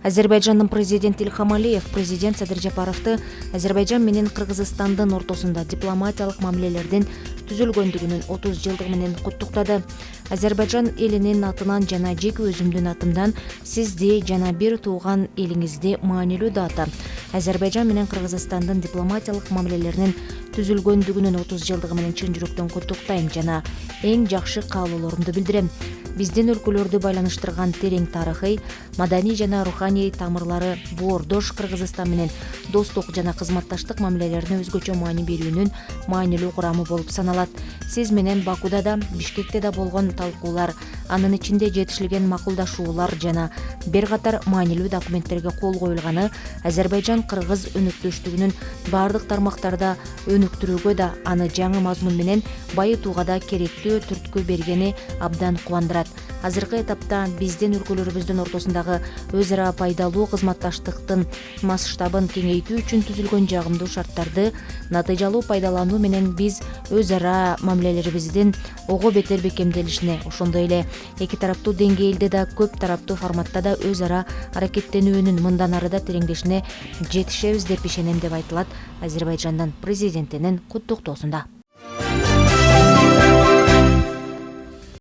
Азербайжандын президенти Ильхам Алиев президент Садыр Жапаровду Азербайжан менен Кыргызстандын ортосунда дипломатиялык мамилелердин түзүлгөндүгүнүн 30 жылдыгы менен куттуктады. Азербайжан элинин атынан жана жеке өзүмдүн атымдан сизди жана бир тууган элиңизди маанилүү дата Азербайжан менен Кыргызстандын дипломатиялык мамилелеринин түзүлгөндүгүнүн 30 жылдыгы менен чын жүрөктөн куттуктайм жана эң жакшы каалоолорумду билдирем. Биздин өлкөлөрдү байланыштырган терең тарыхый, маданий жана руханий тамырлары боордош Кыргызстан менен достук жана кызматташтык мамилелерине өзгөчө маани берүүнүн маанилүү курамы болуп саналат. Сиз менен Бакуда да, Бишкекте да болгон талкуулар, анын ичинде жетишилген макулдашуулар жана бир катар маанилүү документтерге кол коюлганы Азербайжан-Кыргыз өнөктөштүгүнүн бардык тармактарда өнүктүрүүгө да, аны жаңы мазмун менен байытууга да керектүү түрткү бергени абдан кубандырат. Азыркы этапта биздин өлкөлөрүбүздүн ортосундагы өз ара пайдалуу кызматташтыктын масштабын кеңейтүү үчүн түзүлгөн жагымдуу шарттарды натыйжалуу пайдалануу менен биз өз ара мамилелерибиздин ого бетер бекемделишине, ошондой эле эки тараптуу деңгээлде да көп тараптуу форматта да өз ара аракеттенүүнүн мындан ары да тереңдешине жетишебиз деп ишенем деп айтылат Азербайжандын президентинин куттуктоосунда.